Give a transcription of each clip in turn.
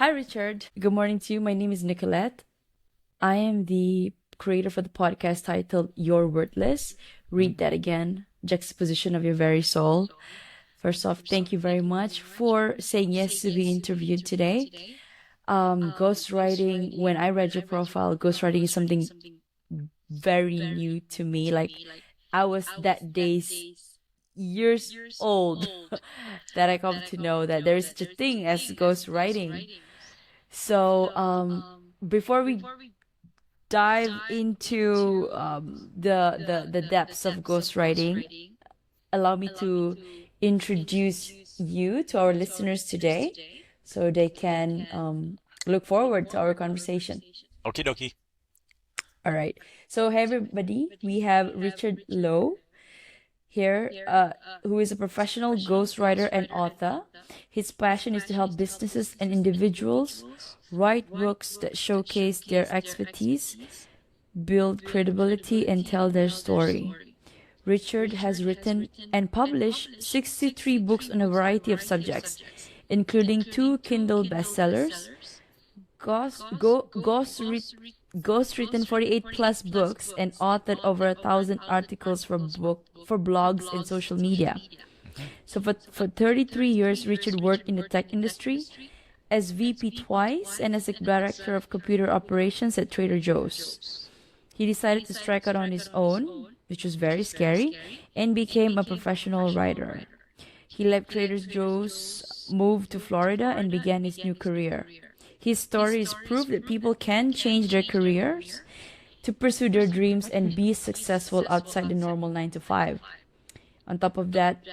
Hi, Richard. Good morning to you. My name is Nicolette. I am the creator for the podcast titled You're Worthless. Read that again. Juxtaposition of your very soul. First off, thank you very much for saying yes to be interviewed today. Ghostwriting, when I read your profile, ghostwriting is something very new to me. Like, I was that days, years old, that I come to know that there is such a thing as ghostwriting. So, before we dive into the depths of ghostwriting, allow me to introduce you to our listeners today so they can look forward to our conversation. Okie dokie. All right. So, hey, everybody, we have Richard Lowe here, who is a professional ghostwriter and author. His passion is to help businesses and individuals write books that showcase their expertise, build credibility, and tell their story. Richard has written and published 63 books on a variety of subjects, including two Kindle bestsellers, ghostwritten 48 plus books, and authored over 1,000 articles for blogs and social media. Mhm. So for 33 years, Richard worked in the tech industry as VP twice and as a director of computer operations at Trader Joe's. He decided to strike out on his own, which was very scary, and became a professional writer. He left Trader Joe's, moved to Florida, and began his new career. His story is proof that people can change their careers to pursue their dreams and be successful outside the normal 9 to 5. On top of that,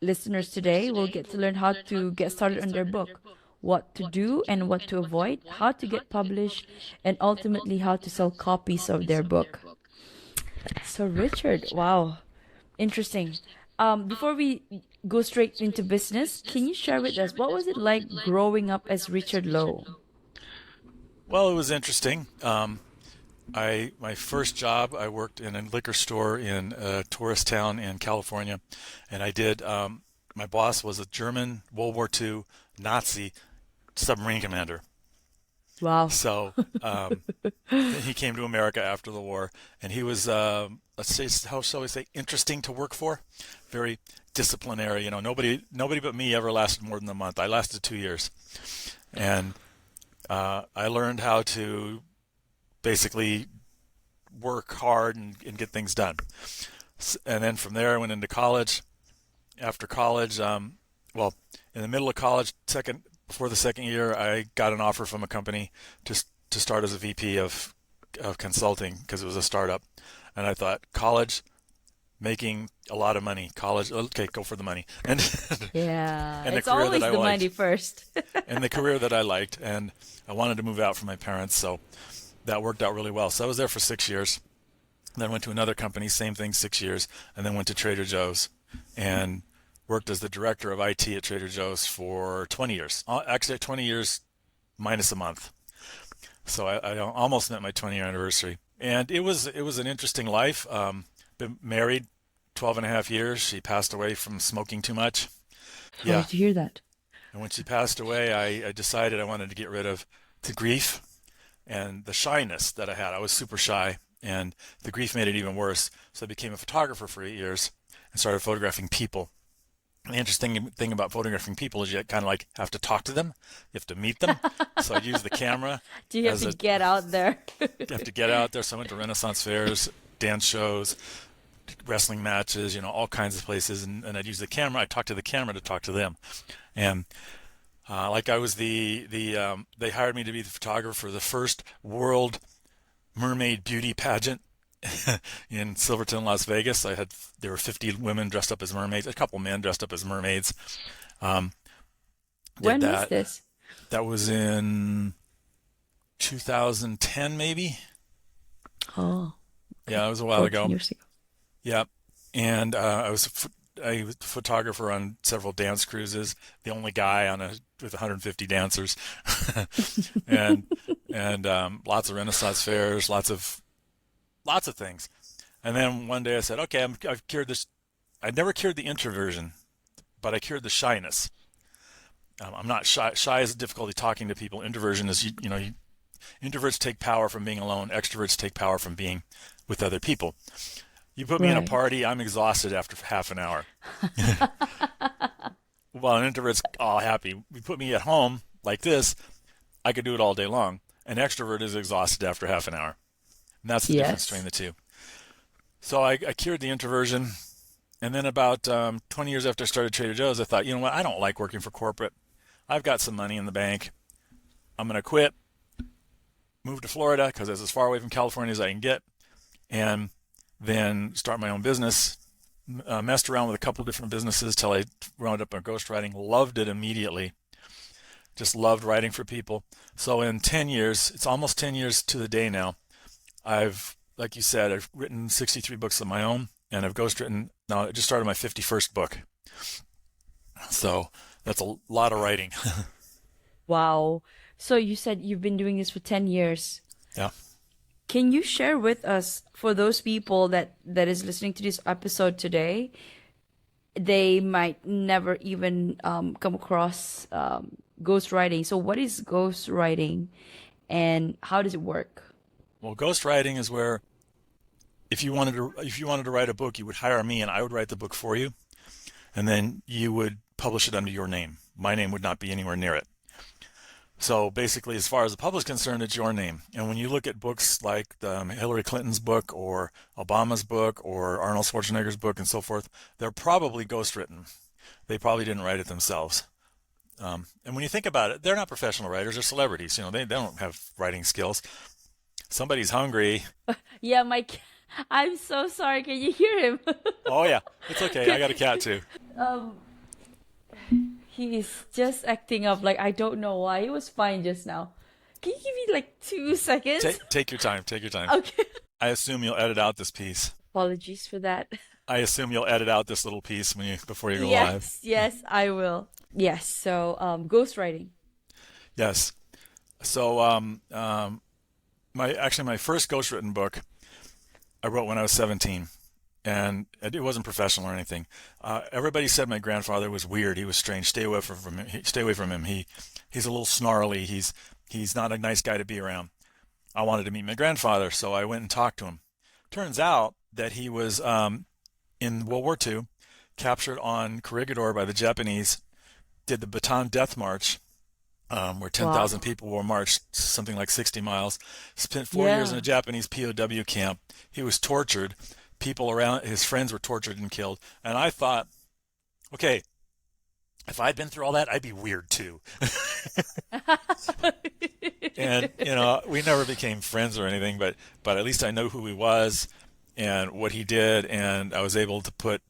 listeners today will get to learn how to get started on their book, what to do and what to avoid, how to get published, and ultimately how to sell copies of their book. So, Richard, wow, interesting. Before we go straight into business, can you share with us what was it like growing up as Richard Lowe? Well, it was interesting. I my first job, I worked in a liquor store in a tourist town in California, and I did. My boss was a German World War II Nazi submarine commander. Wow. So he came to America after the war, and he was, let's say, how shall we say, interesting to work for. Very disciplinary. Nobody but me ever lasted more than a month. I lasted 2 years, and I learned how to basically work hard and get things done. And then from there, I went into college. After college, well, in the middle of college, before the second year, I got an offer from a company to start as a VP of consulting because it was a startup. And I thought, college, making a lot of money, college, okay, go for the money, and Yeah, and the it's career that always I the money liked, first. and the career that I liked, and I wanted to move out from my parents, so that worked out really well. So I was there for 6 years. Then went to another company, same thing, 6 years, and then went to Trader Joe's and worked as the director of IT at Trader Joe's for 20 years. Actually, 20 years minus a month. So I almost met my 20-year anniversary, and it was an interesting life. Been married 12 and a half years. She passed away from smoking too much. Sorry Yeah, to hear that. and when she passed away, I decided I wanted to get rid of the grief and the shyness that I had. I was super shy, and the grief made it even worse. So I became a photographer for 8 years and started photographing people. The interesting thing about photographing people is you kind of like have to talk to them, you have to meet them. So I use the camera Do you have as to a get out there? you have to get out there. So I went to Renaissance fairs, dance shows, wrestling matches, all kinds of places, and I'd use the camera. I talked to the camera to talk to them, and like I was they hired me to be the photographer for the first world mermaid beauty pageant in Silverton, Las Vegas. There were 50 women dressed up as mermaids, a couple men dressed up as mermaids. Um, did When was that. this? That was in 2010, maybe. Oh, okay. Yeah, it was a while 14 ago. years ago. Yeah, and I was a photographer on several dance cruises. The only guy with 150 dancers, and lots of Renaissance fairs, lots of things. And then one day I said, okay, I've cured this. I never cured the introversion, but I cured the shyness. I'm not shy. Shy is difficulty talking to people. Introversion is, introverts take power from being alone. Extroverts take power from being with other people. You put me in a Right. party, I'm exhausted after half an hour. While an introvert's all happy. You put me at home like this, I could do it all day long. An extrovert is exhausted after half an hour. And that's the difference between Yes. the two. So I cured the introversion. And then about 20 years after I started Trader Joe's, I thought, you know what? I don't like working for corporate. I've got some money in the bank. I'm going to quit, move to Florida because it's as far away from California as I can get, and then start my own business. Messed around with a couple of different businesses till I wound up on ghostwriting. Loved it immediately. Just loved writing for people. So in 10 years, it's almost 10 years to the day now, like you said, I've written 63 books of my own, and I've ghostwritten. Now I just started my 51st book. So that's a lot of writing. Wow. So you said you've been doing this for 10 years. Yeah. Can you share with us, for those people that is listening to this episode today, they might never even come across ghostwriting. So what is ghostwriting and how does it work? Well, ghostwriting is where if you wanted to write a book, you would hire me and I would write the book for you, and then you would publish it under your name. My name would not be anywhere near it. So basically, as far as the public is concerned, it's your name. And when you look at books like Hillary Clinton's book or Obama's book or Arnold Schwarzenegger's book and so forth, they're probably ghostwritten. They probably didn't write it themselves. And when you think about it, they're not professional writers; they're celebrities. They don't have writing skills. Somebody's hungry. Yeah, I'm so sorry. Can you hear him? Oh yeah, it's okay. I got a cat too. um, he is just acting up like I don't know why. He was fine just now. Can you give me like 2 seconds? Take your time. Take your time. Okay. I assume you'll edit out this piece. Apologies for that. I assume you'll edit out this little piece before you go live. Yes, yes, I will. Yes, so ghostwriting. Yes. So my first ghostwritten book I wrote when I was 17, and it wasn't professional or anything. Everybody said my grandfather was weird. He was strange. Stay away from him. Stay away from him. He's a little snarly. He's not a nice guy to be around. I wanted to meet my grandfather, so I went and talked to him. Turns out that he was in World War II, captured on Corregidor by the Japanese, did the Bataan Death March, where 10,000 Wow. people were marched, something like 60 miles. Spent 4 years in a Yeah. Japanese POW camp. He was tortured. People around his friends were tortured and killed. And I thought, okay, if I'd been through all that, I'd be weird too. And we never became friends or anything, but at least I know who he was and what he did, and I was able to put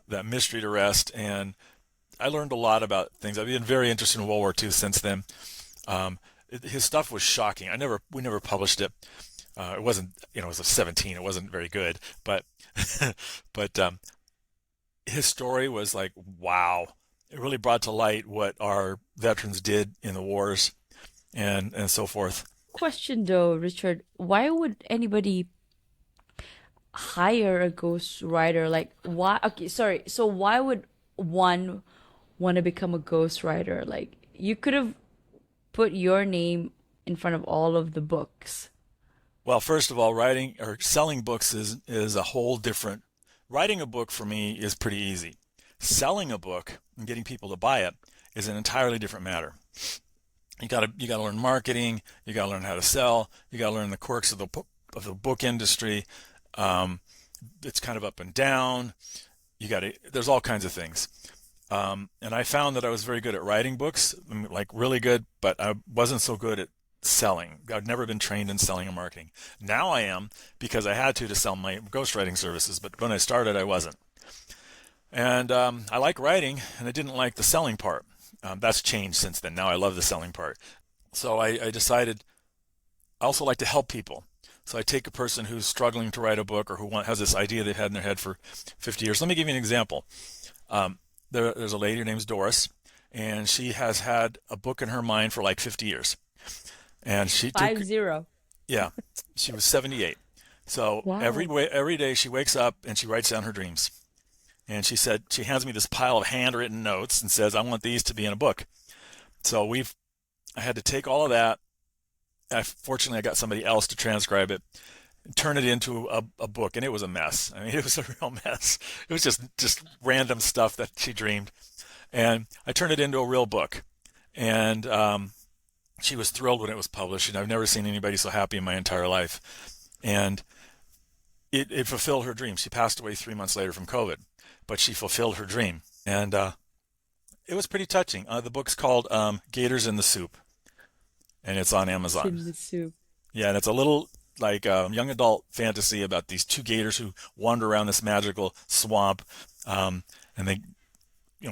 that mystery to rest. And I learned a lot about things. I've been very interested in World War II since then. Um, his stuff was shocking. We never published it. It wasn't, it was a 17. It wasn't very good, but but his story was like, wow. It really brought to light what our veterans did in the wars and so forth. Question though, Richard, why would anybody hire a ghostwriter? Like, why? Okay, sorry. So why would one want to become a ghostwriter? Like, you could have put your name in front of all of the books. Well, first of all, writing or selling books is a whole different. Writing a book for me is pretty easy. Selling a book and getting people to buy it is an entirely different matter. You gotta learn marketing. You gotta learn how to sell. You gotta learn the quirks of the book industry. Um, it's kind of up and down. There's all kinds of things. And I found that I was very good at writing books, like really good, but I wasn't so good at selling. I'd never been trained in selling and marketing. Now I am because I had to sell my ghostwriting services, but when I started, I wasn't. And I like writing, and I didn't like the selling part. That's changed since then. Now I love the selling part. So I decided I also like to help people. So I take a person who's struggling to write a book or has this idea they've had in their head for 50 years. Let me give you an example. There's a lady, her name's Doris, and she has had a book in her mind for like 50 years. And Five zero. yeah, she was 78. So Wow. every day she wakes up and she writes down her dreams. And she said, she hands me this pile of handwritten notes and says, I want these to be in a book. So I had to take all of that. Fortunately, I got somebody else to transcribe it, turn it into a book, and it was a mess. I mean, it was a real mess. It was just random stuff that she dreamed, and I turned it into a real book. And she was thrilled when it was published, and I've never seen anybody so happy in my entire life. And it fulfilled her dream. She passed away 3 months later from COVID, but she fulfilled her dream, and it was pretty touching. The book's called Gators in the Soup, and it's on It's Amazon. in the soup. Yeah, and it's a little like young adult fantasy about these two gators who wander around this magical swamp, and they,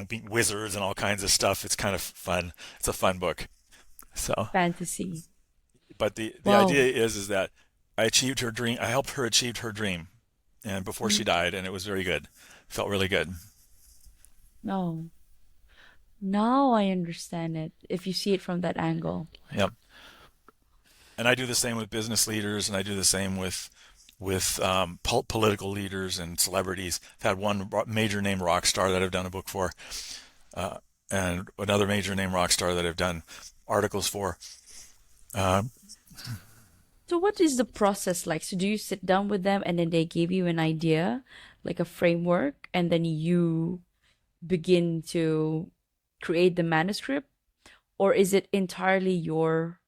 beat wizards and all kinds of stuff. It's kind of fun. It's a fun book. So, Fantasy. but the Wow. idea is that I achieved her dream. I helped her achieve her dream, and before she Mm. died, and it was very good. Felt really good. No. Now I understand it. If you see it from that angle. Yep. And I do the same with business leaders, and I do the same with political leaders and celebrities. I've had one major name rock star that I've done a book for, uh, and another major name rock star that I've done articles for. Uh, So what is the process like? So do you sit down with them and then they give you an idea, like a framework, and then you begin to create the manuscript? Or is it entirely your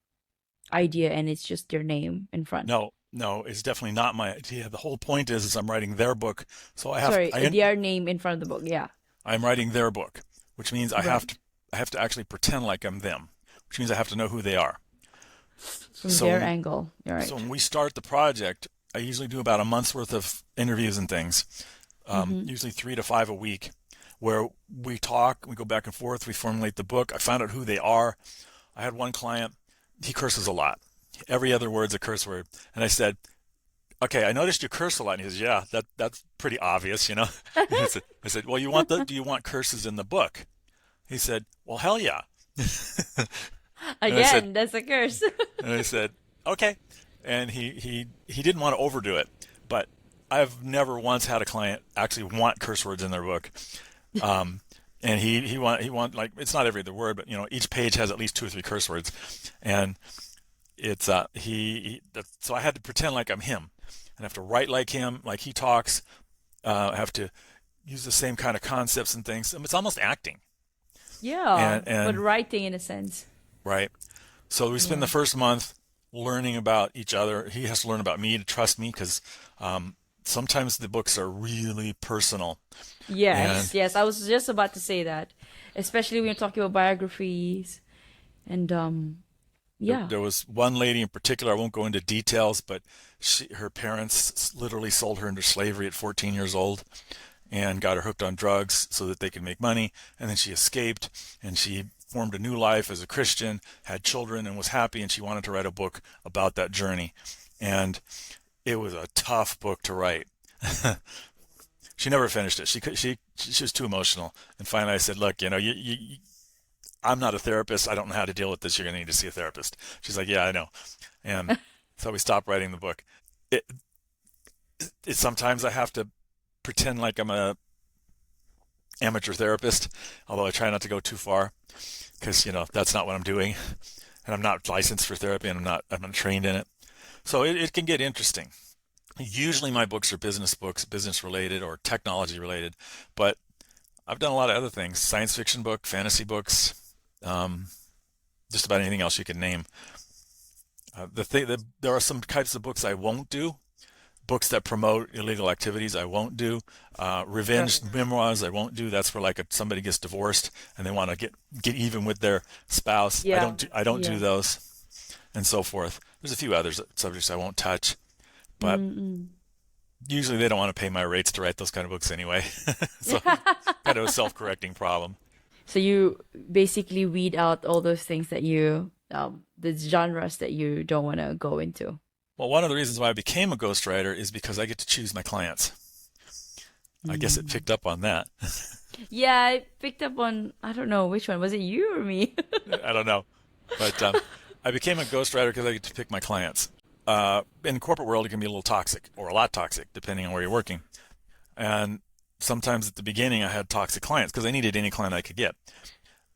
idea and it's just your name in front? no, no, it's definitely not my idea. The whole point is I'm writing their book, so Sorry, their name in front of the book. Yeah, I'm writing their book, which means right. I have to actually pretend like I'm them, which means I have to know who they are. From So their when, angle. You're so right. when we start the project, I usually do about a month's worth of interviews and things, Mm-hmm. usually 3 to 5 a week, where we talk, we go back and forth, we formulate the book. I find out who they are. I had one client, he curses a lot. Every other word's a curse word. And I said, okay, I noticed you curse a lot. And he says, yeah, that's pretty obvious, you know. And I said, well, do you want curses in the book? He said, well, hell yeah. And I said, Again, that's a curse. and I said, okay. And he didn't want to overdo it, but I've never once had a client actually want curse words in their book. Um, and he want like it's not every other word, but each page has at least 2 or 3 curse words, and it's so I had to pretend like I'm him, and I have to write like him, like he talks. I have to use the same kind of concepts and things. It's almost acting, Yeah, but and writing in a sense. right. So we spend the Yeah. first month learning about each other. He has to learn about me to trust me because sometimes the books are really personal, Yes, and yes. I was just about to say that, especially when you're talking about biographies and yeah. there was one lady in particular. I won't go into details, but her parents literally sold her into slavery at 14 years old and got her hooked on drugs so that they could make money. And then she escaped and she formed a new life as a Christian, had children, and was happy. And she wanted to write a book about that journey. And it was a tough book to write. She never finished it. She was too emotional. And finally, I said, "Look, I'm not a therapist. I don't know how to deal with this. You're going to need to see a therapist." She's like, "Yeah, I know." And so we stopped writing the book. It, Sometimes I have to pretend like I'm a amateur therapist, although I try not to go too far because that's not what I'm doing, and I'm not licensed for therapy, and I'm not trained in it. So it can get interesting. Usually my books are books, business related or technology related, but I've done a lot of other things: science fiction book, fantasy books, um, just about anything else you can name. There are some types of books I won't do. Books that promote illegal activities, I won't do. Revenge Right. memoirs, I won't do. That's where like somebody gets divorced and they want to get even with their spouse. Yeah. I don't do Yeah. those, and so forth. There's a few other subjects I won't touch, but Mm-mm. usually they don't want to pay my rates to write those kind of books anyway. So it's kind of a self-correcting problem. So you basically weed out all those things that the genres that you don't want to go into. Well, one of the reasons why I became a ghostwriter is because I get to choose my clients. I guess it Mm. picked up on that. Yeah, I picked up on, I don't know which one. Was it you or me? I don't know, but I became a ghostwriter because I get to pick my clients. In the corporate world, it can be a little toxic or a lot toxic, depending on where you're working. And sometimes at the beginning, I had toxic clients because I needed any client I could get.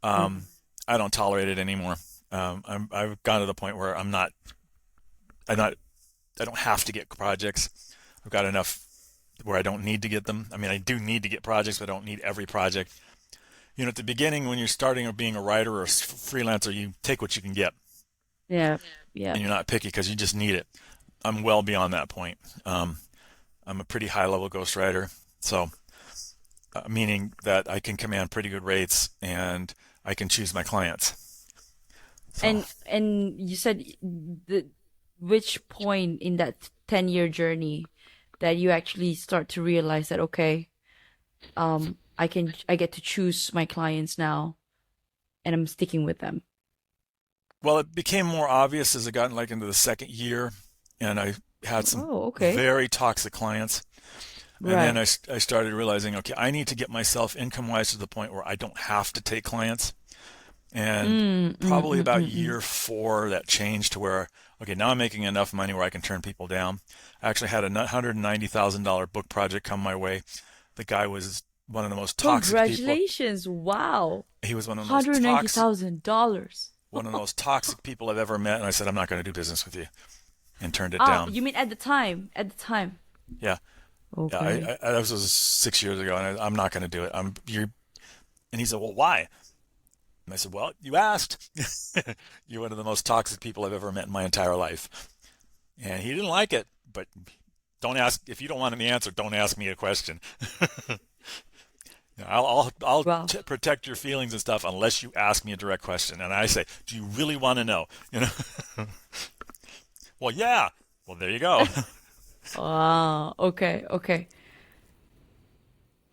Mm. I don't tolerate it anymore. I've gotten to the point where I'm not, I don't have to get projects. I've got enough where I don't need to get them. I mean, I do need to get projects, but I don't need every project. At the beginning, when you're starting or being a writer or a freelancer, you take what you can get, Yeah. Yeah. and you're not picky because you just need it. I'm well beyond that point. I'm a pretty high level ghostwriter, so meaning that I can command pretty good rates and I can choose my clients. So, And you said which point in that 10-year journey that you actually start to realize that, okay, I get to choose my clients now and I'm sticking with them. well, it became more obvious as I got like into the second year, and I had some Oh, okay. very toxic clients. And then Right. I started realizing, okay, I need to get myself income wise to the point where I don't have to take clients. And probably about Mm. year four, that changed to where, okay, now I'm making enough money where I can turn people down. I actually had a $190,000 book project come my way. The guy was one of the most toxic people. Congratulations. Wow. He was $190,000. one of the most toxic people I've ever met. And I said, I'm not going to do business with you, and turned it Oh, down. you mean at the time? At the time. Yeah. Yeah. Okay. That was 6 years ago, and I'm not going to do it. And he said, well, why? And I said, well, you asked. You're one of the most toxic people I've ever met in my entire life. And he didn't like it, but don't ask, if you don't want the answer, don't ask me a question. I'll Wow. protect your feelings and stuff unless you ask me a direct question. And I say, do you really want to know? Well, yeah. Well, there you go. Ah, okay, okay.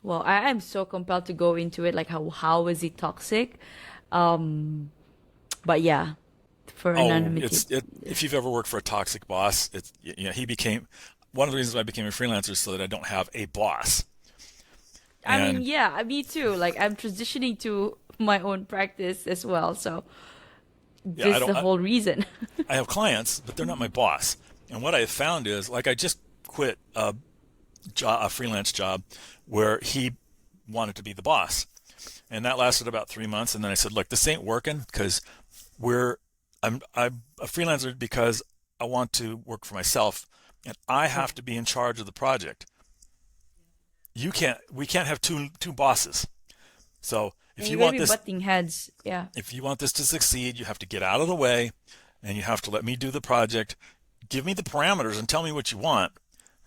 Well, I am so compelled to go into it. Like, how is he toxic? Um, but yeah, for Oh, anonymity. if you've ever worked for a toxic boss, he became one of the reasons why I became a freelancer is so that I don't have a boss. I mean, And yeah, me too. Like, I'm transitioning to my own practice as well. So yeah, this is the whole reason. I have clients, but they're not my boss. And what I have found is, like, I just quit a freelance job where he wanted to be the boss, and that lasted about 3 months. And then I said, look, this ain't working because we're I'm a freelancer because I want to work for myself, and I Yeah. have to be in charge of the project. We can't have two bosses. So And you're gonna be butting heads. Yeah. if you want this to succeed, you have to get out of the way, and you have to let me do the project. Give me the parameters and tell me what you want,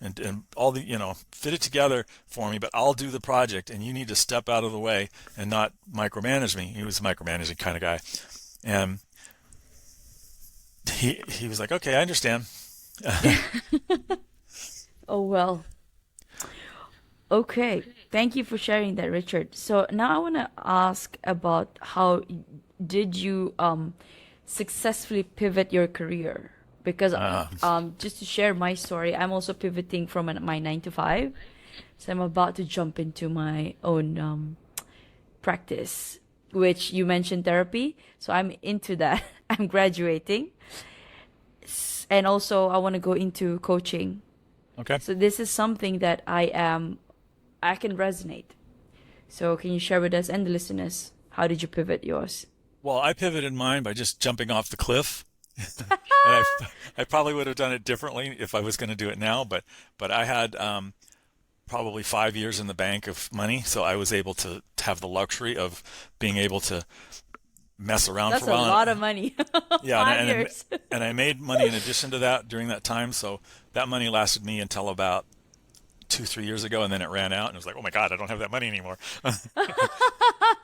and all the fit it together for me. But I'll do the project, and you need to step out of the way and not micromanage me. He was a micromanaging kind of guy, and he was like, okay, I understand. Oh well. Okay. Thank you for sharing that, Richard. So now I want to ask about how did you successfully pivot your career? Because Uh, just to share my story, I'm also pivoting from my 9 to 5. So I'm about to jump into my own practice, which you mentioned therapy. So I'm into that. I'm graduating. And also I want to go into coaching. okay. So this is something that I can resonate. So can you share with us and the listeners, how did you pivot yours? Well, I pivoted mine by just jumping off the cliff, and I probably would have done it differently if I was going to do it now. But I had probably 5 years in the bank of money, so I was able to have the luxury of being able to mess around for That's a a while. lot of money. Yeah, Five and years. and I made money in addition to that during that time. So that money lasted me until about 2, 3 years ago, and then it ran out, and it was like, oh my God, I don't have that money anymore.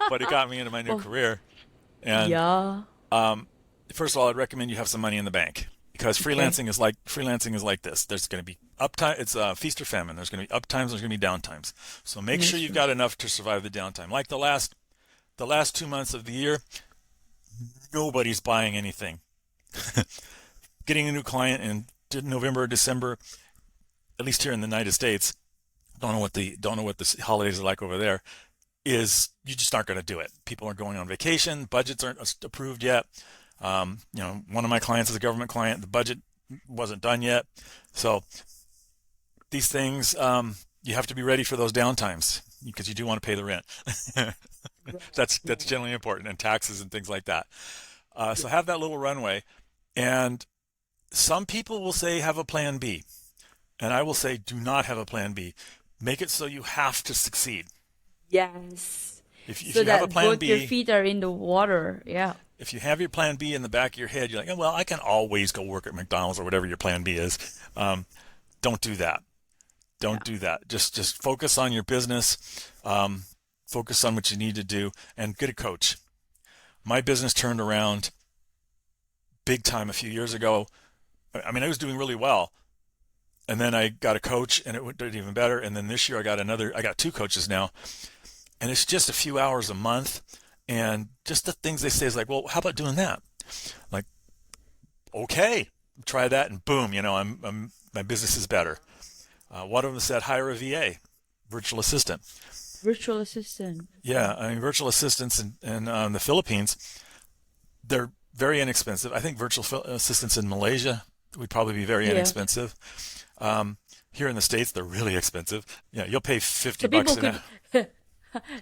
But it got me into my new Oh, career. And yeah. first of all, I'd recommend you have some money in the bank because Okay. freelancing is like this. There's going to be uptime. It's feast or famine. There's going to be uptimes. There's going to be downtimes. So make sure That's you've true. got enough to survive the downtime. Like the last 2 months of the year, nobody's buying anything. Getting a new client in November or December, at least here in the United States, don't know what the holidays are like over there. Is you just aren't going to do it. People are going on vacation. Budgets aren't approved yet. One of my clients is a government client. The budget wasn't done yet. So these things, you have to be ready for those downtimes because you do want to pay the rent. That's generally important, and taxes and things like that. So have that little runway, and some people will say have a plan B, and I will say do not have a plan B. Make it so you have to succeed. Yes. If So you have a that plan both your B, feet are in the water. Yeah. if you have your plan B in the back of your head, you're like, oh, well, I can always go work at McDonald's or whatever your plan B is. Don't do that. Don't Yeah. do that. Just focus on your business. Focus on what you need to do, and get a coach. My business turned around big time a few years ago. I mean, I was doing really well, and then I got a coach, and it did even better. And then this year, I got two coaches now, and it's just a few hours a month, and just the things they say is like, well, how about doing that? Like, okay, try that, and boom, my business is better. One of them said hire a VA, virtual assistant. Virtual assistant. Yeah, I mean, virtual assistants in the Philippines, they're very inexpensive. I think assistants in Malaysia would probably be very Yeah. inexpensive. Here in the States, they're really expensive. Yeah, you'll pay 50 So bucks people an hour. could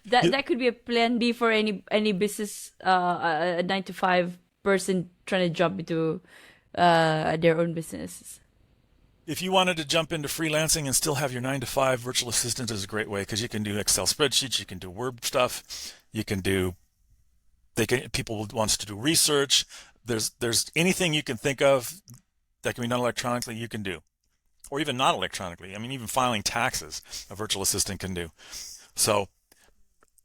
that You, that could be a plan B for any business, a 9 to 5 person trying to jump into their own business. if you wanted to jump into freelancing and still have your 9 to 5, virtual assistant is a great way because you can do Excel spreadsheets, you can do Word stuff, you can do. People wants to do research. There's anything you can think of that can be done electronically, you can do, or even not electronically. I mean, even filing taxes, a virtual assistant can do. So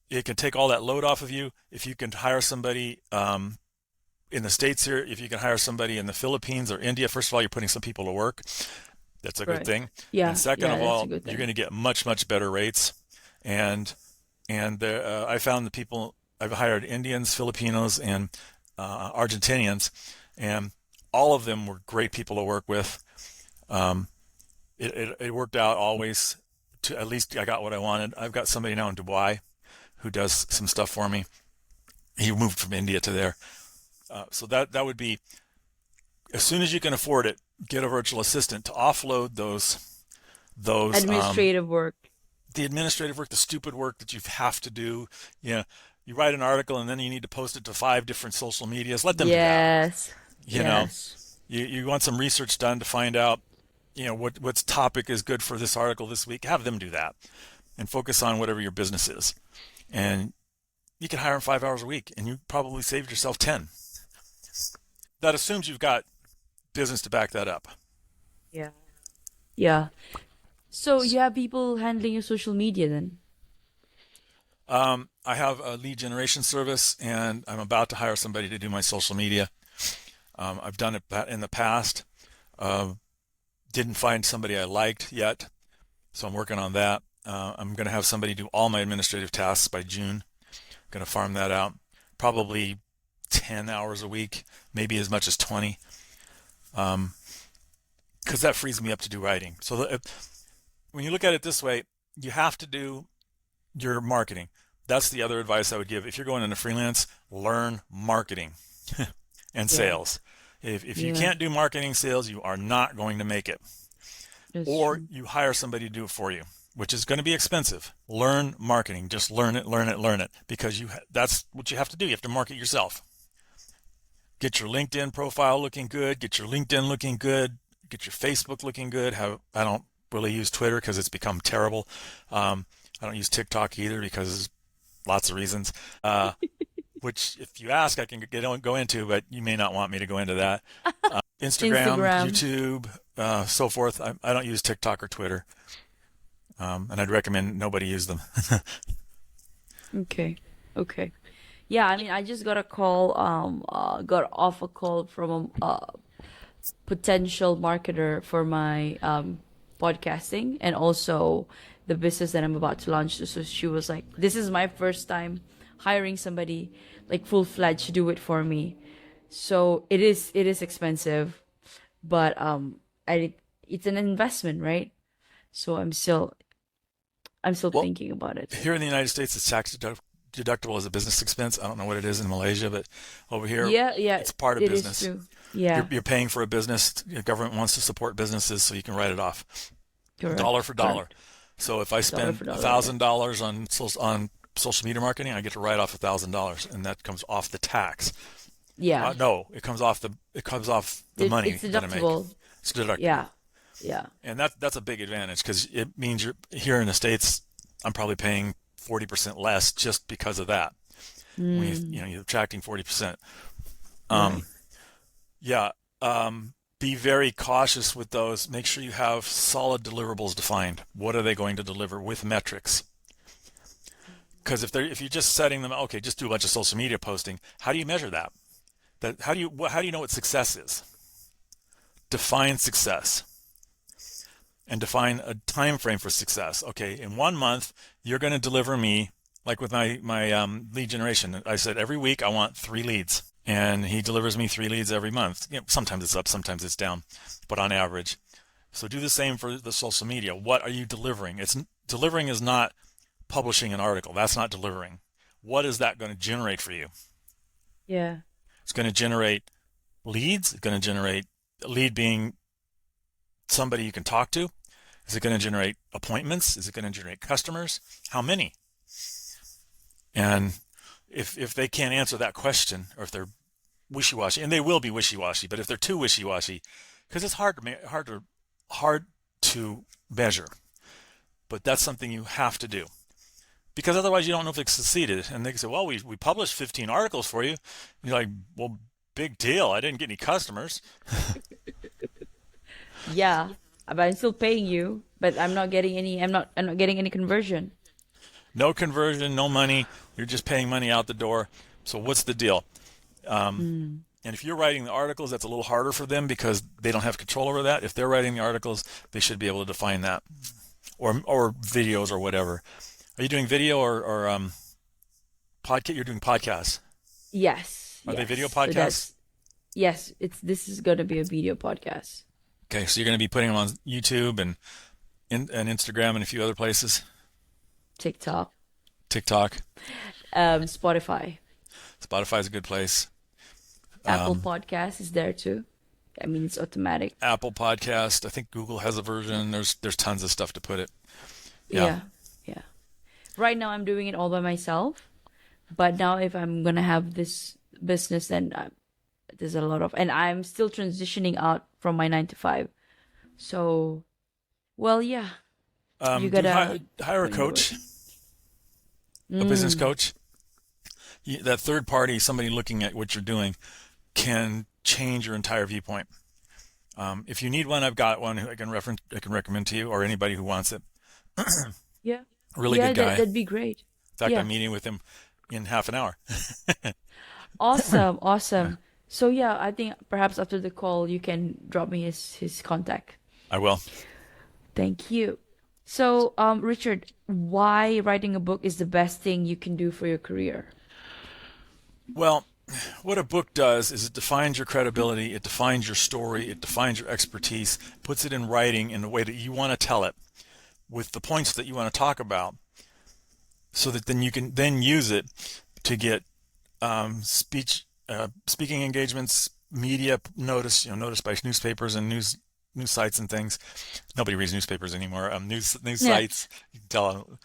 it can take all that load off of you. If you can hire somebody in the States here, if you can hire somebody in the Philippines or India, first of all, you're putting some people to work. That's a good Right. thing. And Yeah. second Yeah. of That's a all, good you're thing. going to get much, much better rates. And I found the people I've hired Indians, Filipinos, and Argentinians, and all of them were great people to work with. Um, it worked out always. To at least I got what I wanted. I've got somebody now in Dubai who does some stuff for me. He moved from India to there, so that would be as soon as you can afford it, get a virtual assistant to offload those Administrative work. the administrative work, the stupid work that you have to do. You know, you write an article and then you need to post it to 5 different social medias. Let them do that. Yes. You know, Yes. you want some research done to find out, what's topic is good for this article this week. Have them do that and focus on whatever your business is. And you can hire them 5 hours a week and you probably saved yourself 10. That assumes you've got business to back that up. Yeah. Yeah. So you have people handling your social media then? I have a lead generation service and I'm about to hire somebody to do my social media. I've done it in the past. Didn't find somebody I liked yet, so I'm working on that. I'm going to have somebody do all my administrative tasks by June. Going to farm that out. Probably 10 hours a week, maybe as much as 20, because that frees me up to do writing. So when you look at it this way, you have to do your marketing. That's the other advice I would give. If you're going into freelance, learn marketing and Yeah. sales. If you Yeah. can't do marketing sales, you are not going to make it. That's Or true. you hire somebody to do it for you, which is going to be expensive. Learn marketing. Just learn it, learn it, learn it, because that's what you have to do. You have to market yourself. Get your LinkedIn profile looking good. Get your LinkedIn looking good. Get your Facebook looking good. I don't really use Twitter because it's become terrible. I don't use TikTok either because lots of reasons. Which, if you ask, I can go into, but you may not want me to go into that. Instagram, Instagram. YouTube, so forth. I don't use TikTok or Twitter, and I'd recommend nobody use them. Okay. Okay. Yeah, I mean, I just got a call, got off a call from a potential marketer for my podcasting and also the business that I'm about to launch. So she was like, "This is my first time hiring somebody like full-fledged to do it for me." So it is expensive, but I it's an investment, right? So I'm still Well, thinking about it. here in the United States, it's tax deductible as a business expense. I don't know what it is in Malaysia, but over here, Yeah, yeah, it's part of it is business. true. You're, Yeah, you're paying for a business. The government wants to support businesses, so you can write it off dollar correct, for dollar. correct. So if I Dollar spend for a dollar, yeah. thousand dollars on social media marketing, I get to write off $1,000, and that comes off the tax. Yeah. No, it comes off the money It's that I make. deductible. It's deductible, Yeah. Yeah. and that's a big advantage because it means you're here in the States. I'm probably paying 40% less just because of that. When you're attracting 40%. Right. Yeah. Be very cautious with those. Make sure you have solid deliverables defined. What are they going to deliver with metrics? Because if you're just setting them, okay, just do a bunch of social media posting. How do you measure that? How do you know what success is? Define success and define a time frame for success. Okay, in 1 month you're going to deliver me, like with my lead generation. I said every week I want 3 leads, and he delivers me 3 leads every month. Sometimes it's up, sometimes it's down, but on average. So do the same for the social media. What are you delivering? Delivering is not publishing an article. That's not delivering. What is that going to generate for you? Yeah. It's going to generate leads. It's going to generate a lead being somebody you can talk to. Is it going to generate appointments? Is it going to generate customers? How many? And if they can't answer that question, or if they're wishy-washy, and they will be wishy-washy, but if they're too wishy-washy, because it's hard to measure, but that's something you have to do, because otherwise you don't know if they succeeded. And they can say, well, we published 15 articles for you. And you're like, well, big deal. I didn't get any customers. Yeah. But I'm still paying you, but I'm not getting any. I'm not getting any conversion. No conversion, no money. You're just paying money out the door. So what's the deal? And if you're writing the articles, that's a little harder for them because they don't have control over that. If they're writing the articles, they should be able to define that, or videos or whatever. Are you doing video or podcast? You're doing podcasts. Yes. Are they video So podcasts? yes. This is going to be a video podcast. Okay, so you're going to be putting them on YouTube and Instagram and a few other places. TikTok, TikTok. Spotify, Spotify's a good place. Apple Podcast is there too. I mean, it's automatic. Apple Podcast. I think Google has a version. There's tons of stuff to put it. Yeah. Yeah. Right now, I'm doing it all by myself. But now, if I'm gonna have this business, then there's a lot of, and I'm still transitioning out from my 9 to 5. So, well, yeah, you gotta hire a coach, a business coach. That third party, somebody looking at what you're doing, can change your entire viewpoint. If you need one, I've got one who I can recommend to you, or anybody who wants it. Yeah. Really Yeah, good guy. that'd be great. In fact, Yeah. I'm meeting with him in half an hour. Awesome, awesome. So yeah, I think perhaps after the call you can drop me his contact. I will. Thank you. So, Richard, why writing a book is the best thing you can do for your career? Well, what a book does is it defines your credibility, it defines your story, it defines your expertise, puts it in writing in the way that you want to tell it, with the points that you want to talk about, so that then you can then use it to get speaking engagements, media notice, noticed by newspapers and news sites and things. Nobody reads newspapers anymore. News Yeah. sites, you can tell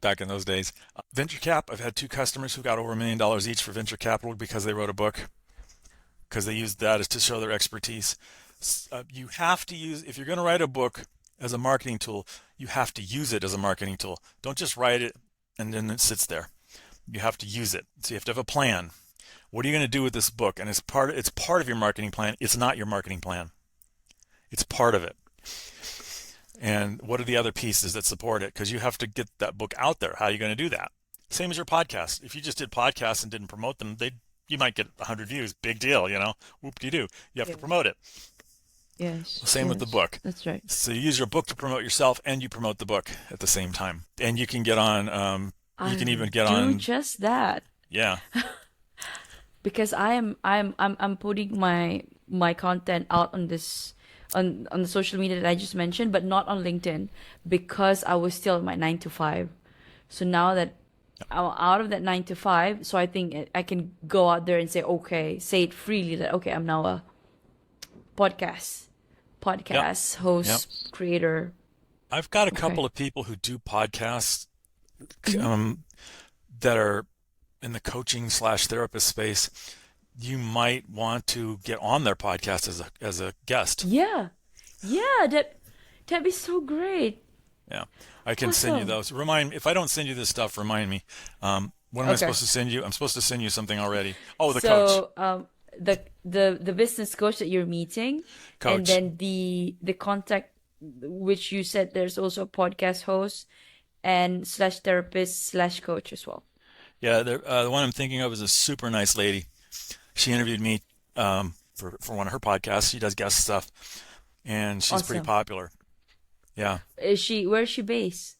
back in those days. Venture cap, I've had 2 customers who got over $1 million each for venture capital because they wrote a book, because they used that as to show their expertise. You have to use, if you're going to write a book as a marketing tool, you have to use it as a marketing tool. Don't just write it and then it sits there. You have to use it. So you have to have a plan. What are you going to do with this book? And it's part of your marketing plan. It's not your marketing plan. It's part of it. And what are the other pieces that support it? Because you have to get that book out there. How are you going to do that? Same as your podcast. If you just did podcasts and didn't promote them, you might get 100 views. Big deal, Whoop-de-doo. You have to promote it. Yes. Same with the book. That's right. So you use your book to promote yourself, and you promote the book at the same time. And you can get on. You can even get do on. just that Yeah. because I'm putting my content out on this on the social media that I just mentioned, but not on LinkedIn because I was still in my 9 to 5. So now that I'm out of that 9 to 5, so I think I can go out there and say it freely that I'm now a podcast host, creator. I've got a couple of people who do podcasts. that are in the coaching slash therapist space, you might want to get on their podcast as a guest. Yeah. Yeah, that'd be so great. Yeah, I can send you Awesome. those. If I don't send you this stuff, remind me. What am I Okay. supposed to send you? I'm supposed to send you something already. Oh, the coach. So, the business coach that you're meeting, and Coach. then the contact, which you said there's also a podcast host and slash therapist slash coach as well. Yeah, the one I'm thinking of is a super nice lady. She interviewed me for one of her podcasts. She does guest stuff, and she's pretty Awesome. popular. Yeah, Where is she based?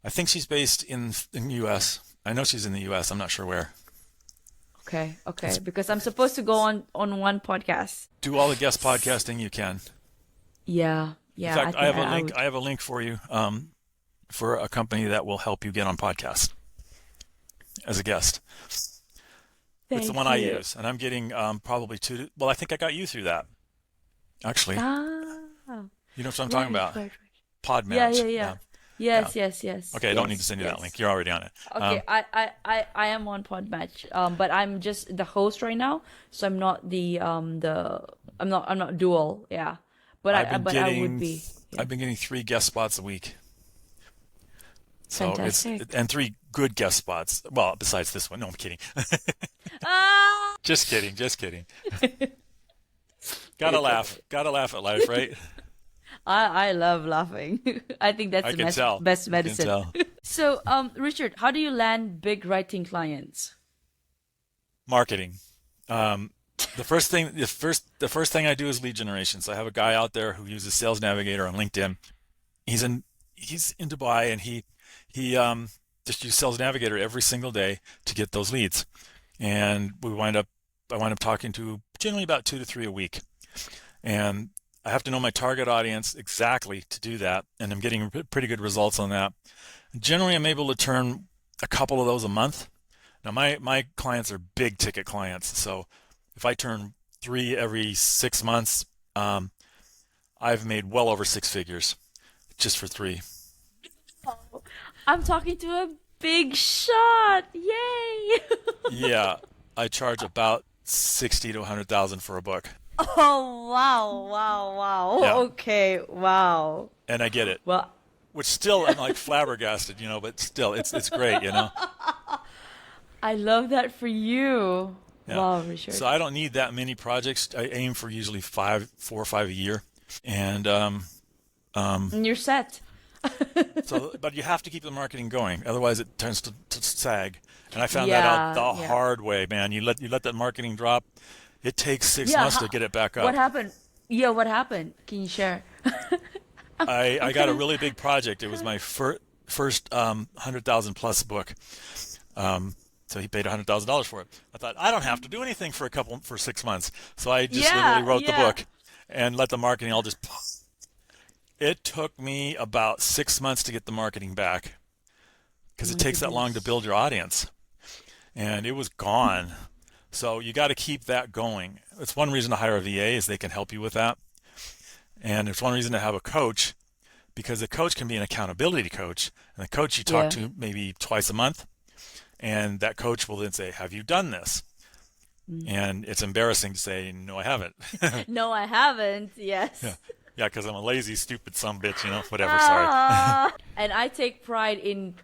I think she's based in U.S. I know she's in the U.S. I'm not sure where. Okay, okay. Let's Because I'm supposed to go on one podcast. do all the guest podcasting you can. Yeah, In yeah. I fact, I think have a I link. would. I have a link for you for a company that will help you get on podcast as a guest. It's the one Thank I you. use, and I'm getting probably well, I think I got you through that. Actually, Ah, you know what I'm talking right, about? right, right. Yeah, yeah, Podmatch. yeah. Yeah, yeah. Yes, yes, yes, Okay, I don't need to yes, send you that link. yes. You're already on it. Okay, I am on Podmatch, but I'm just the host right now, so I'm not I'm not dual, yeah. I've been But I would getting be, yeah. I've been getting 3 guest spots a week. So it's Fantastic. and 3 good guest spots. Well, besides this one. No, I'm kidding. Ah! Just kidding. Just kidding. Gotta laugh. Gotta laugh at life, right? I love laughing. I think that's I the can tell. best I can medicine. tell. So, Richard, how do you land big writing clients? Marketing. Um, the first thing I do is lead generation. So I have a guy out there who uses Sales Navigator on LinkedIn. He's in Dubai, and he just uses Sales Navigator every single day to get those leads. And I wind up talking to generally about 2 to 3 a week. And I have to know my target audience exactly to do that, and I'm getting pretty good results on that. Generally, I'm able to turn a couple of those a month. Now, my clients are big ticket clients, so if I turn 3 every 6 months, I've made well over 6 figures just for 3. I'm talking to a big shot. Yay! Yeah, I charge about 60 to 100,000 for a book. Oh, wow, wow, wow. Yeah, Okay, wow. and I get it, Well, which still I'm like flabbergasted, but still it's great. I love that for you. Yeah. Wow, Richard. So I don't need that many projects. I aim for usually 4 or 5 a year, and And you're set. but you have to keep the marketing going, otherwise it tends to sag. And I found that out Yeah, the yeah. hard way, man. You let that marketing drop. It takes six Yeah, months to get it back what up. happened? Yeah, what happened? Can you share? I got a Okay. really big project. It was my first 100,000 plus book. So he paid $100,000 for it. I thought I don't have to do anything for 6 months. So I just literally Yeah, wrote the yeah. book and let the marketing all just. It took me about 6 months to get the marketing back Oh because it my takes that long to goodness. build your audience, and it was gone. So you got to keep that going. It's one reason to hire a VA is they can help you with that, and it's one reason to have a coach because the coach can be an accountability coach, and the coach you talk Yeah. to maybe twice a month, and that coach will then say, "Have you done this?" Mm. And it's embarrassing to say, "No, I haven't." No, I haven't. Yeah, Yes. yeah, because I'm a lazy, stupid some bitch, whatever. Sorry. And I take pride in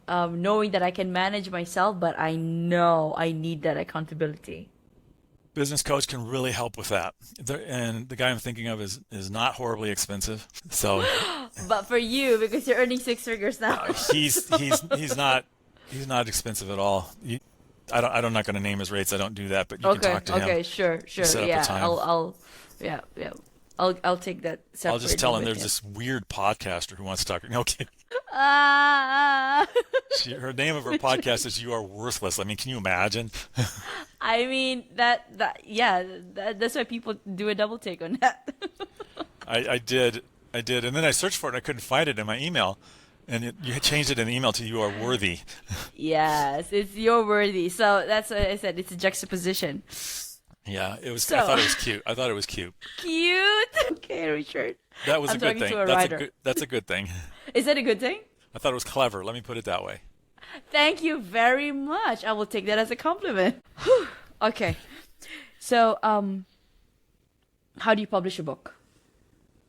knowing that I can manage myself, but I know I need that accountability. Business coach can really help with that. And the guy I'm thinking of is not horribly expensive. So But for you, because you're earning 6 figures now. he's not expensive at all. I'm not going to name his rates. I don't do that, but you can Okay, talk to him. okay, sure, You sure. set up a Yeah, time. yeah, yeah. I'll take that I'll just separately tell him with there's him. this weird podcaster who wants to talk. Okay, Ah, her name of her podcast is "You Are Worthless." I mean, can you imagine? I mean yeah, that's why people do a double take on that. I did, and then I searched for it and I couldn't find it in my email, and you had changed it in the email to "You Are Worthy." Yes, it's your worthy. So that's what I said. It's a juxtaposition. Yeah, it was. I So thought it was cute. I thought it was cute. cute. Okay, Richard. That was a I'm good talking thing. to a writer. That's a good thing. Is that a good thing? I thought it was clever. Let me put it that way. Thank you very much. I will take that as a compliment. Okay. So, how do you publish a book?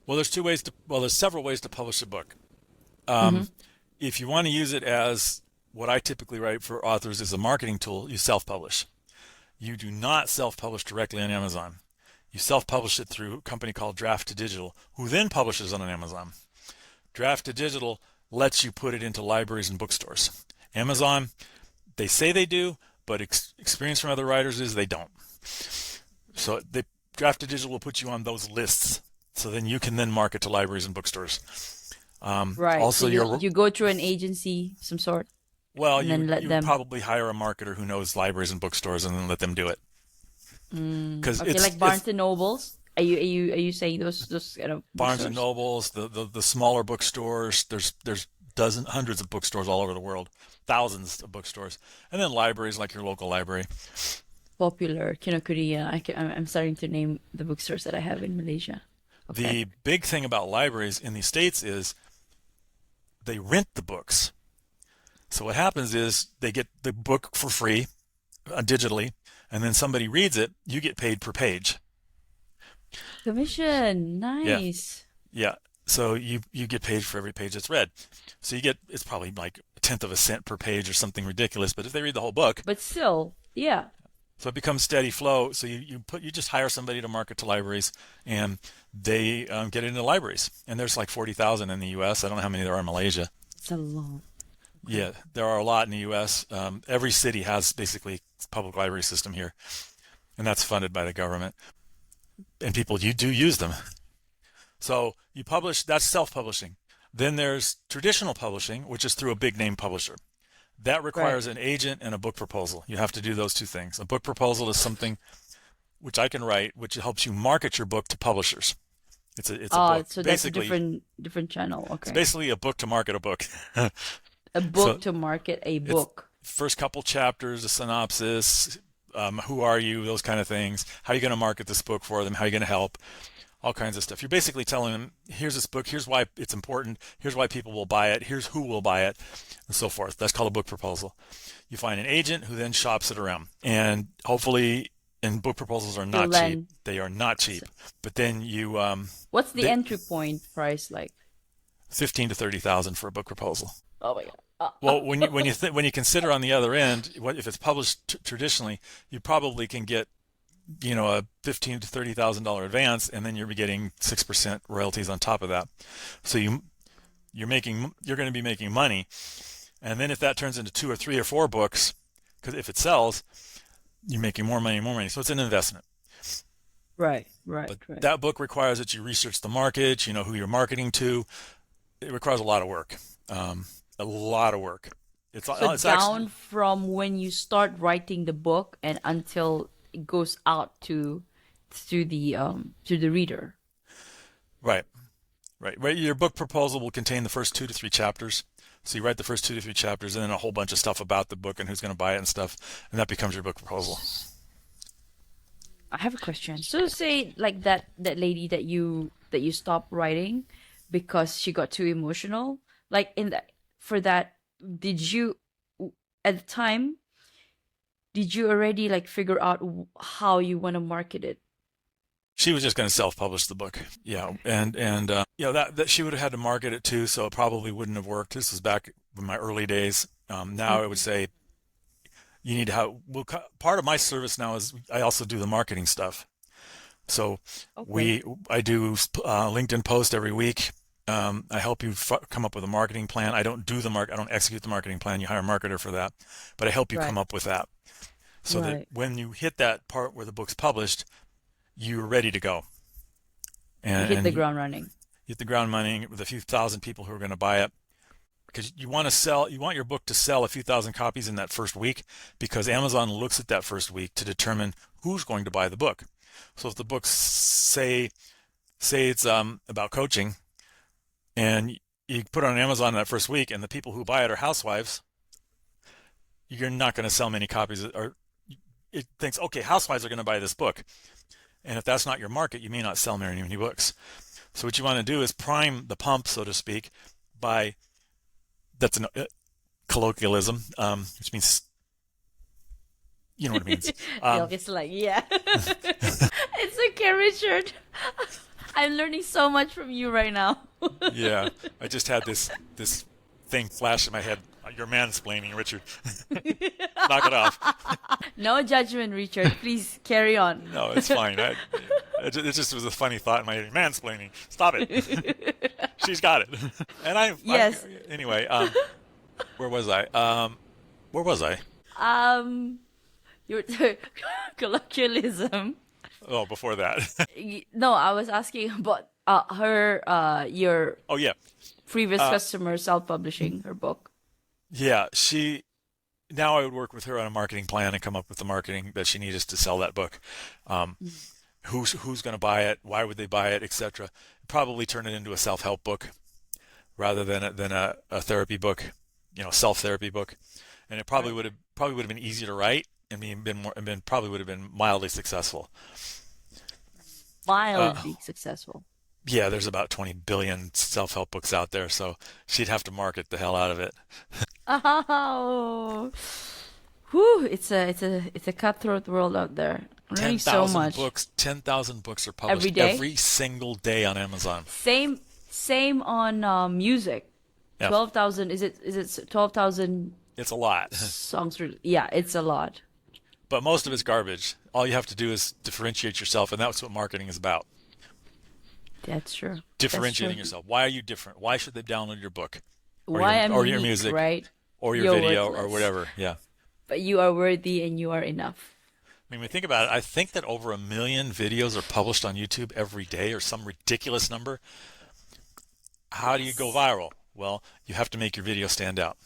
Well, there's several ways to publish a book. Mm-hmm. If you want to use it as what I typically write for authors is a marketing tool, you self-publish. You do not self-publish directly on Amazon. You self-publish it through a company called Draft to Digital, who then publishes on Amazon. Draft to Digital lets you put it into libraries and bookstores. Amazon, they say they do, but experience from other writers is they don't. So Draft to Digital will put you on those lists, so then you can then market to libraries and bookstores. Right. So Also, you go through an agency, some sort, well, and then let you them. probably hire a marketer who knows libraries and bookstores, and then let them do it. Because Okay, like Barnes and Nobles. Are you saying those kind of Barnes and bookstores? Nobles, the smaller bookstores. There's hundreds of bookstores all over the world, thousands of bookstores, and then libraries like your local library. Popular, Kinokuniya. I'm starting to name the bookstores that I have in Malaysia. Okay. The big thing about libraries in the States is they rent the books. So what happens is they get the book for free digitally, and then somebody reads it. You get paid per page. Commission. Yeah, Nice. yeah. So you get paid for every page that's read. So it's probably like a tenth of a cent per page or something ridiculous. But if they read the whole book, But still, yeah. so it becomes steady flow. So you just hire somebody to market to libraries, and they get it into libraries. And there's like 40,000 in the U.S. I don't know how many there are in Malaysia. It's a lot. Okay. Yeah, there are a lot in the U.S. Every city has basically a public library system here, and that's funded by the government. And people you do use them. So you publish, that's self-publishing. Then there's traditional publishing, which is through a big name publisher. That Right. requires an agent and a book proposal. You have to do those two things. A book proposal is something which I can write, which helps you market your book to publishers. It's a book. So that's a Basically, different channel. it's Okay. basically a book to market a book. A book So to market a it's book. first couple chapters, a synopsis, who are you, those kind of things. How are you going to market this book for them? How are you going to help? All kinds of stuff. You're basically telling them, here's this book, here's why it's important, here's why people will buy it, here's who will buy it, and so forth. That's called a book proposal. You find an agent who then shops it around. And hopefully, and book proposals are Till not cheap. then, They are not so cheap. But then what's the they, entry point price like? 15 to 30,000 for a book proposal. Oh my God. Well, when you consider on the other end, what if it's published traditionally, you probably can get a $15,000 to $30,000 advance, and then you're getting 6% royalties on top of that. So you're going to be making money, and then if that turns into 2 or 3 or 4 books, because if it sells, you're making more money, more money. So it's an investment. Right, right, But right. that book requires that you research the market, you know who you're marketing to. It requires a lot of work, a lot of work. So It's actually down from when you start writing the book and until it goes out to the reader. right. Right. Your book proposal will contain the first 2 to 3 chapters. So you write the first 2 to 3 chapters, and then a whole bunch of stuff about the book and who's going to buy it and stuff, and that becomes your book proposal. I have a question. So say like that lady that you stopped writing because she got too emotional. Like in that for that, did you at the time did you already like figure out how you want to market it? She was just going to self-publish the book, yeah, and that she would have had to market it too, so it probably wouldn't have worked. This was back in my early days. Now I would Mm-hmm. say you need to have. Well, part of my service now is I also do the marketing stuff. So Okay. I do LinkedIn post every week. I help you come up with a marketing plan. I don't do I don't execute the marketing plan. You hire a marketer for that, but I help you Right. come up with that so that Right. when you hit that part where the book's published, you're ready to go You and, hit the you ground running. hit the ground running with a few thousand people who are going to buy it. Because you want your book to sell a few thousand copies in that first week, because Amazon looks at that first week to determine who's going to buy the book. So if the book say it's about coaching, and you put it on Amazon that first week, and the people who buy it are housewives, you're not going to sell many copies. Or it thinks, okay, housewives are going to buy this book, and if that's not your market, you may not sell very many books. So what you want to do is prime the pump, so to speak, by that's an colloquialism, which means, you know what it means. They'll just like, yeah. It's okay, Richard. I'm learning so much from you right now. Yeah, I just had this thing flash in my head. You're mansplaining, Richard. Knock it off. No judgment, Richard. Please carry on. No, it's fine. It just was a funny thought in my head. Mansplaining. Stop it. She's got it. And Yes. anyway, where was I? Where was I? Your colloquialism. Oh, before that. No, I was asking about your Oh, yeah. previous customer self-publishing her book. Yeah, now I would work with her on a marketing plan and come up with the marketing that she needed to sell that book. Who's going to buy it? Why would they buy it, etc. Probably turn it into a self-help book rather than a therapy book, self-therapy book. And it probably would have been easier to write and probably would have been mildly successful. Mildly successful. Yeah, there's about 20 billion self-help books out there, so she'd have to market the hell out of it. Oh, whew! It's a cutthroat world out there. I'm learning so much. 10,000 books are published Every day? every single day on Amazon. Same on music. Yeah. 12,000. Is it 12,000 It's a lot, songs? Yeah, it's a lot. but most of it's garbage. All you have to do is differentiate yourself, and that's what marketing is about. That's true. Differentiating That's true. yourself. Why are you different? Why should they download your book Why I'm or your unique, music right? or your You're video or worthless. whatever? Yeah. But you are worthy and you are enough. I mean, when you think about it, I think that over 1 million videos are published on YouTube every day or some ridiculous number. How do you go viral? Well, you have to make your video stand out.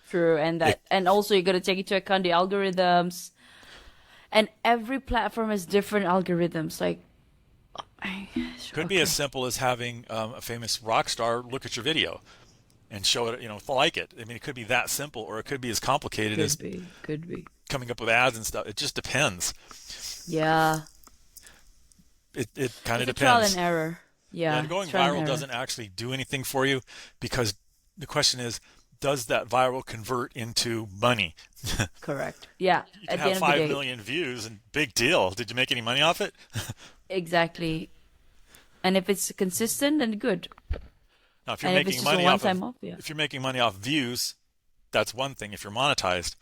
True, and also you got to take into account the algorithms, and every platform has different algorithms. Like, Could be as simple as having a famous rock star look at your video and show it, like it. I mean, it could be that simple, or it could be as complicated as could be. coming up with ads and stuff. It just depends. Yeah, It kind of it's a trial depends. and error. Yeah, And going trial and viral error. doesn't actually do anything for you, because the question is, does that viral convert into money? Correct. Yeah, You at can the have end of the 5 day, million views and big deal. Did you make any money off it? exactly. And if it's consistent, then good. Now, if you're And if it's making just a money off one-time off, yeah. if you're making money off views, that's one thing if you're monetized.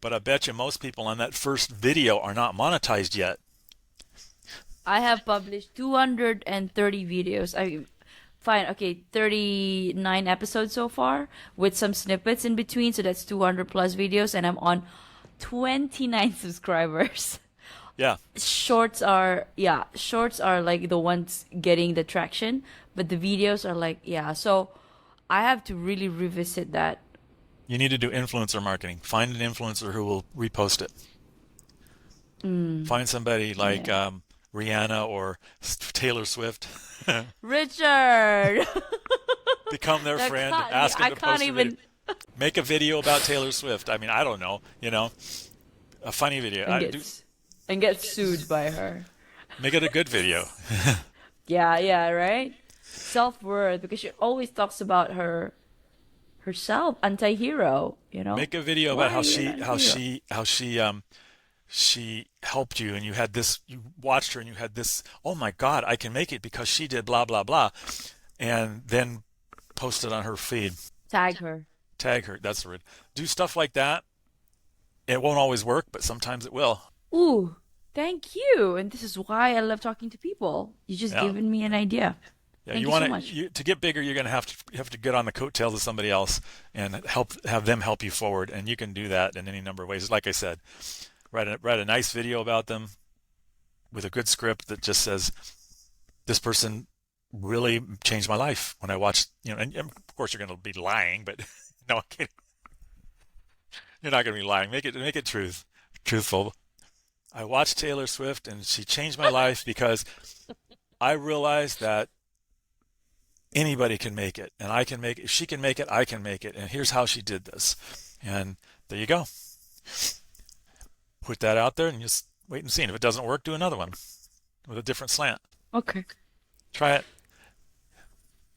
But I bet you most people on that first video are not monetized yet. I have published 230 videos. Fine, okay, 39 episodes so far with some snippets in between, so that's 200 plus videos, and I'm on 29 subscribers. Yeah. Shorts are like the ones getting the traction, but the videos are like, yeah. So I have to really revisit that. You need to do influencer marketing. Find an influencer who will repost it. Find somebody like Rihanna or Taylor Swift. Richard, Become their That friend. can't- Ask them I to can't post a even. video. Make a video about Taylor Swift. I mean, I don't know. A funny video. And get sued by her. Make it a good video. Yeah, right? Self-worth, because she always talks about herself, anti-hero, Make a video Why about are you not a hero? she helped you, and you watched her and you had this, oh my God, I can make it because she did blah blah blah, and then post it on her feed. Tag her. Tag her. That's the word. Do stuff like that. It won't always work, but sometimes it will. Ooh, thank you. And this is why I love talking to people. You just Yeah. given me an idea. Yeah, Thank you you want so much. to get bigger. You're going to have to get on the coattails of somebody else and have them help you forward. And you can do that in any number of ways. Like I said, write a nice video about them with a good script that just says, "This person really changed my life when I watched." And of course you're going to be lying, but no, I'm kidding. You're not going to be lying. Make it truthful. I watched Taylor Swift and she changed my life because I realized that anybody can make it, and I can make it. If she can make it, I can make it. And here's how she did this. And there you go. Put that out there and just wait and see. And if it doesn't work, do another one with a different slant. Okay. Try it.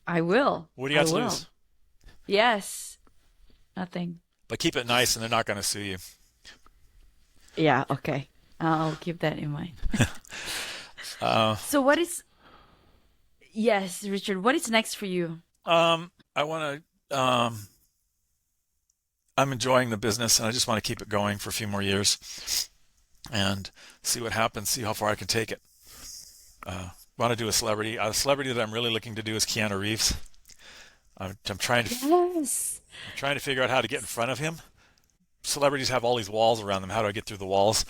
I will. What do you got I to will. lose? Yes. Nothing. But keep it nice, and they're not going to sue you. Yeah, okay. I'll keep that in mind. So what is, yes, Richard, what is next for you? I want to. I'm enjoying the business, and I just want to keep it going for a few more years, and see what happens. See how far I can take it. Want to do a celebrity. A celebrity that I'm really looking to do is Keanu Reeves. I'm trying to. Yes. I'm trying to figure out how to get in front of him. Celebrities have all these walls around them. How do I get through the walls?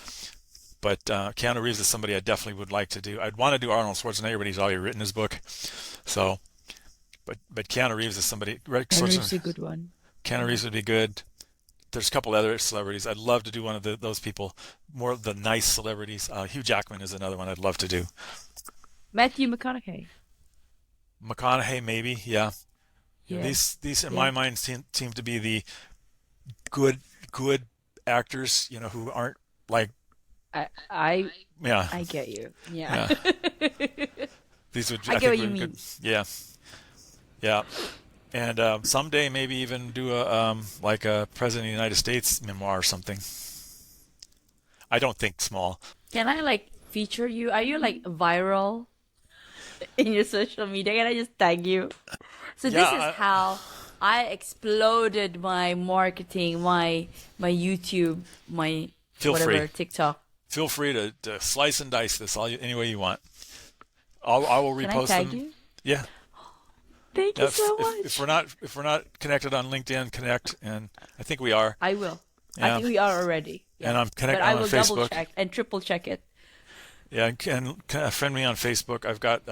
But Keanu Reeves is somebody I definitely would like to do. I'd want to do Arnold Schwarzenegger, but he's already written his book. So, but Keanu Reeves is somebody. Keanu Reeves is a good one. Keanu Reeves would be good. There's a couple other celebrities. I'd love to do one of those people. More of the nice celebrities. Hugh Jackman is another one I'd love to do. Matthew McConaughey. McConaughey, maybe. Yeah. Yeah. These in my mind seem to be the good actors. Who aren't like. I Yeah. get you. Yeah. These would. I get what you mean. Good. Yeah. Yeah. And someday maybe even do a like a President of the United States memoir or something. I don't think small. Can I like feature you? Are you like viral in your social media? Can I just tag you? So this is how I exploded my marketing, my YouTube, my Feel whatever free. TikTok. Feel free to slice and dice this any way you want. I will repost Can I tag them. you? Yeah. Thank you so much. If we're not connected on LinkedIn, connect, and I think we are. I will. Yeah. I think we are already. Yeah. And I'm connected But I on will Facebook. double check and triple check it. Yeah, and friend me on Facebook. I've got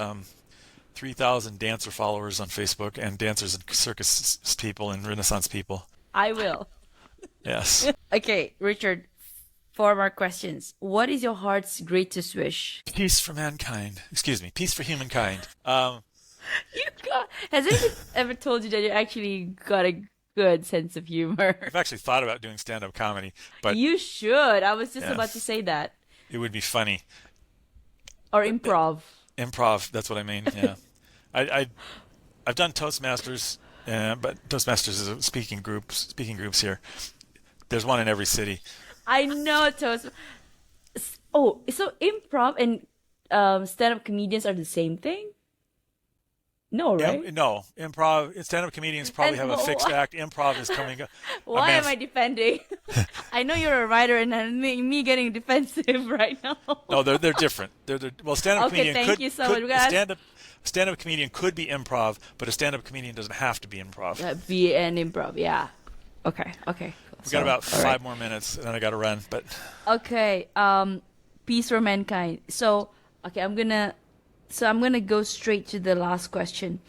3,000 dancer followers on Facebook, and dancers and circus people and Renaissance people. I will. Yes. Okay, Richard. 4 more questions. What is your heart's greatest wish? Peace for mankind. Excuse me. Peace for humankind. Has anyone ever told you that you actually got a good sense of humor? I've actually thought about doing stand-up comedy, but You should. I was just Yeah. about to say that. it would be funny. Or improv. Improv. That's what I mean. Yeah. I've done Toastmasters, but Toastmasters is a speaking groups here. There's one in every city. I know Toast. Oh, so improv and stand-up comedians are the same thing? No, right? No, improv. Stand-up comedians probably And have a fixed act. Improv is coming up. Why am I defending? I know you're a writer, and me getting defensive right now. No, they're different. Well, stand-up Okay, comedian thank you so much. We gotta- stand-up comedian could be improv, but a stand-up comedian doesn't have to be improv. Be an improv, yeah. Okay. We got about 5 more minutes, and then I got to run. But Okay. Peace for mankind. So, okay, I'm gonna go straight to the last question.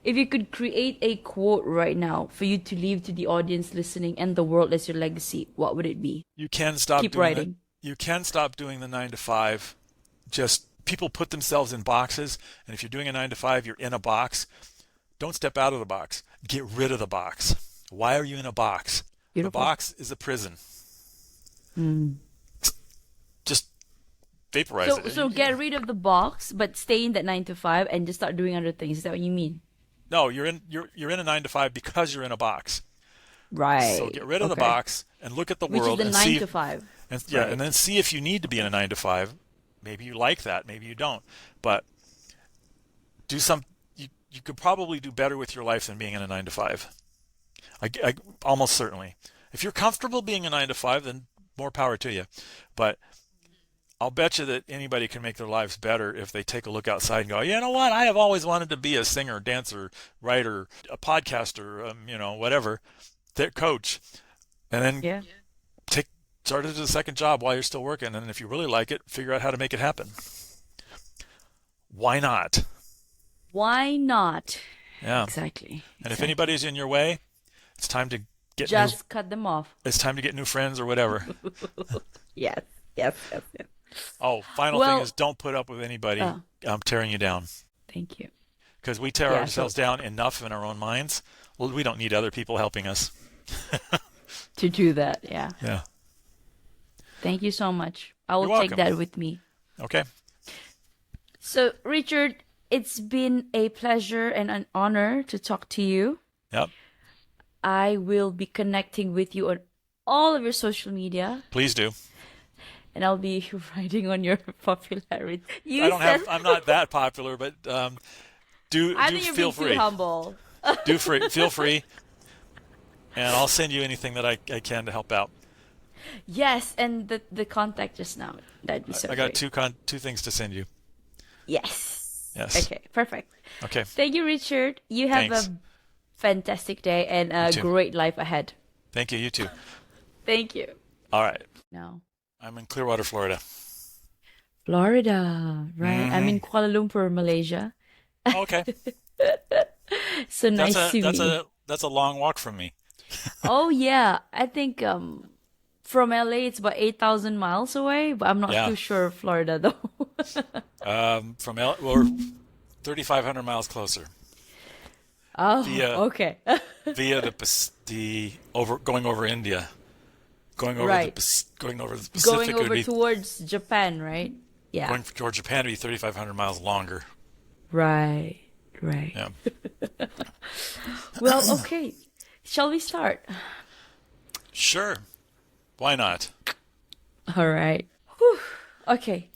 If you could create a quote right now for you to leave to the audience listening and the world as your legacy, what would it be? you can stop Keep doing writing. You can stop doing the 9 to 5. Just people put themselves in boxes, and if you're doing a 9 to 5, you're in a box. Don't step out of the box. Get rid of the box. Why are you in a box? Beautiful. The box is a prison. Just vaporize it. So get rid of the box, but stay in that 9 to 5 and just start doing other things. Is that what you mean? No, you're in a 9 to 5 because you're in a box. Right. So get rid of the box and look at the Which world is the and 9 see to 5. and then see if you need to be in a 9 to 5. Maybe you like that, maybe you don't. But you could probably do better with your life than being in a 9 to 5. I almost certainly. If you're comfortable being a 9 to 5, then more power to you. But I'll bet you that anybody can make their lives better if they take a look outside and go, you know what? I have always wanted to be a singer, dancer, writer, a podcaster, whatever, coach. And then start it as a second job while you're still working. And if you really like it, figure out how to make it happen. Why not? Why not? Yeah. Exactly. And if anybody's in your way, it's time to get cut them off. It's time to get new friends or whatever. Yes. Oh, final thing is don't put up with anybody tearing you down. Thank you. Because we tear ourselves down enough in our own minds. Well, we don't need other people helping us. To do that, yeah. Yeah. Thank you so much. I will You're take welcome. that with me. Okay. So, Richard, it's been a pleasure and an honor to talk to you. Yep. I will be connecting with you on all of your social media, Please do. and I'll be riding on your popularity. I You don't said have. I'm not that popular, but I do think you're feel being too free. humble. Feel free, and I'll send you anything that I can to help out. Yes, and the contact just now. That'd be so I got great. two things to send you. Yes. Yes. Okay, perfect. Okay. Thank you, Richard. You have Thanks. a fantastic day and You a too. great life ahead. Thank you. You too. Thank you. All right. No. I'm in Clearwater, Florida. Florida, right? I'm Hmm. in Kuala Lumpur, Malaysia. Okay. So nice to meet you. That's a long walk from me. Oh yeah, I think from LA it's about 8,000 miles away, but I'm not Yeah. too sure of Florida though. We're 3,500 miles closer Oh, via okay. the over going over India, Right. going over the Going Pacific. It would over be towards Japan, right? Yeah. going toward Japan to be 3,500 miles longer. Right. Right. Yeah. Well, okay. Shall we start? Sure. Why not? All right. Whew. Okay.